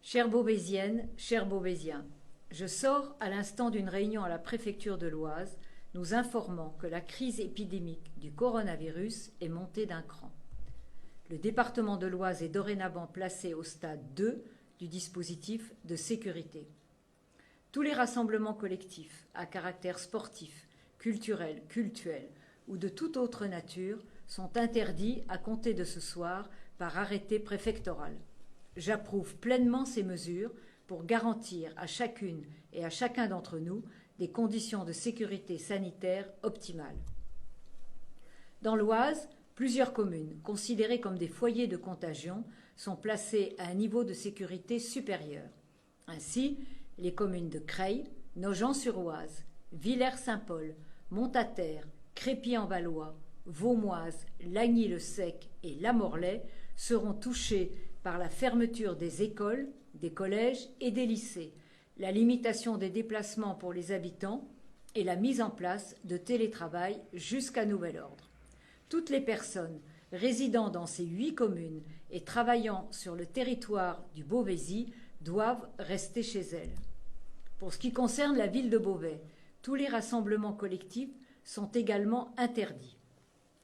Chère Beauvaisienne, chers Beauvaisiens, je sors à l'instant d'une réunion à la préfecture de l'Oise, nous informant que la crise épidémique du coronavirus est montée d'un cran. Le département de l'Oise est dorénavant placé au stade 2 du dispositif de sécurité. Tous les rassemblements collectifs à caractère sportif, culturel, cultuel ou de toute autre nature sont interdits à compter de ce soir par arrêté préfectoral. J'approuve pleinement ces mesures pour garantir à chacune et à chacun d'entre nous des conditions de sécurité sanitaire optimales. Dans l'Oise, plusieurs communes, considérées comme des foyers de contagion, sont placées à un niveau de sécurité supérieur. Ainsi, les communes de Creil, Nogent-sur-Oise, Villers-Saint-Paul, Montataire, Crépy-en-Valois, Vaumoise, Lagny-le-Sec et Lamorlaye seront touchées par la fermeture des écoles, des collèges et des lycées, la limitation des déplacements pour les habitants et la mise en place de télétravail jusqu'à nouvel ordre. Toutes les personnes résidant dans ces 8 communes et travaillant sur le territoire du Beauvaisis doivent rester chez elles. Pour ce qui concerne la ville de Beauvais, tous les rassemblements collectifs sont également interdits.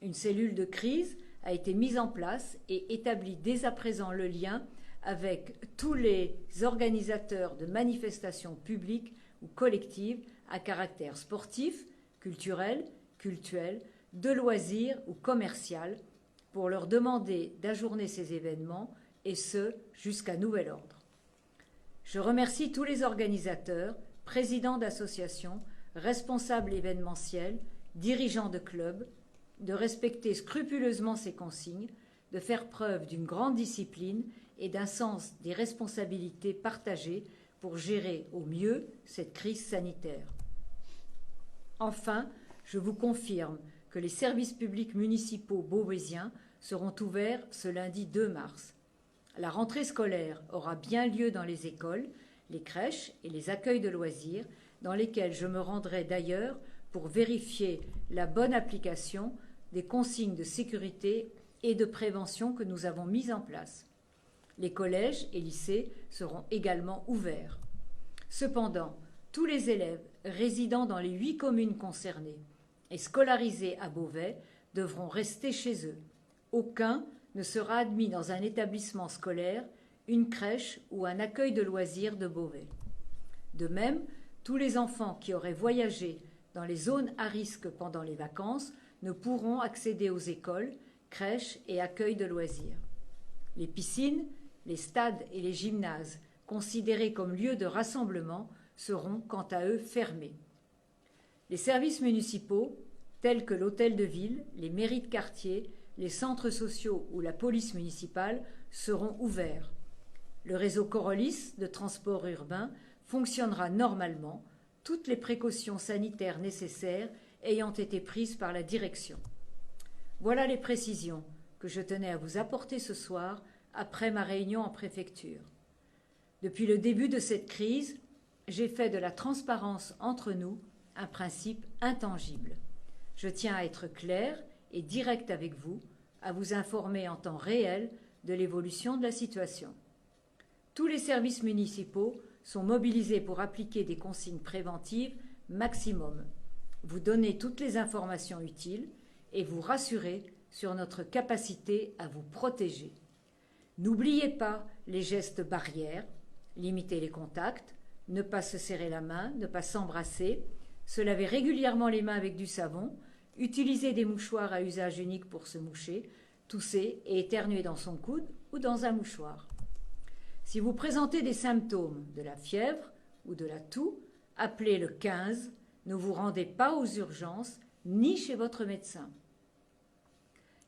Une cellule de crise a été mise en place et établit dès à présent le lien avec tous les organisateurs de manifestations publiques ou collectives à caractère sportif, culturel, de loisirs ou commercial pour leur demander d'ajourner ces événements et ce jusqu'à nouvel ordre. Je remercie tous les organisateurs, présidents d'associations, responsables événementiels, dirigeants de clubs, de respecter scrupuleusement ces consignes, de faire preuve d'une grande discipline et d'un sens des responsabilités partagées pour gérer au mieux cette crise sanitaire. Enfin, je vous confirme que les services publics municipaux beauvaisiens seront ouverts ce lundi 2 mars. La rentrée scolaire aura bien lieu dans les écoles, les crèches et les accueils de loisirs, dans lesquels je me rendrai d'ailleurs pour vérifier la bonne application des consignes de sécurité et de prévention que nous avons mises en place. Les collèges et lycées seront également ouverts. Cependant, tous les élèves résidant dans les 8 communes concernées et scolarisés à Beauvais devront rester chez eux. Aucun ne sera admis dans un établissement scolaire, une crèche ou un accueil de loisirs de Beauvais. De même, tous les enfants qui auraient voyagé dans les zones à risque pendant les vacances ne pourront accéder aux écoles, crèches et accueils de loisirs. Les piscines, les stades et les gymnases, considérés comme lieux de rassemblement, seront quant à eux fermés. Les services municipaux, tels que l'hôtel de ville, les mairies de quartier, les centres sociaux ou la police municipale, seront ouverts. Le réseau Corolis de transport urbain fonctionnera normalement, toutes les précautions sanitaires nécessaires ayant été prises par la direction. Voilà les précisions que je tenais à vous apporter ce soir après ma réunion en préfecture. Depuis le début de cette crise, j'ai fait de la transparence entre nous un principe intangible. Je tiens à être clair et direct avec vous, à vous informer en temps réel de l'évolution de la situation. Tous les services municipaux sont mobilisés pour appliquer des consignes préventives maximum, vous donner toutes les informations utiles et vous rassurer sur notre capacité à vous protéger. N'oubliez pas les gestes barrières, limiter les contacts, ne pas se serrer la main, ne pas s'embrasser, se laver régulièrement les mains avec du savon, utiliser des mouchoirs à usage unique pour se moucher, tousser et éternuer dans son coude ou dans un mouchoir. Si vous présentez des symptômes de la fièvre ou de la toux, appelez le 15, ne vous rendez pas aux urgences ni chez votre médecin.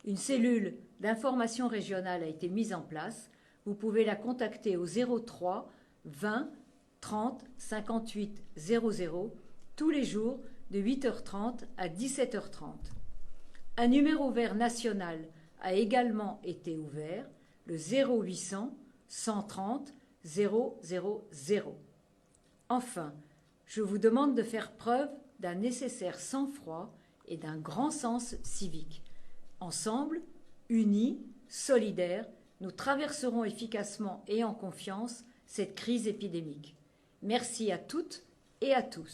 Une cellule d'information régionale a été mise en place. Vous pouvez la contacter au 03 20 30 58 00 tous les jours de 8h30 à 17h30. Un numéro vert national a également été ouvert, le 0800 130 000. Enfin, je vous demande de faire preuve d'un nécessaire sang-froid et d'un grand sens civique. Ensemble, unis, solidaires, nous traverserons efficacement et en confiance cette crise épidémique. Merci à toutes et à tous.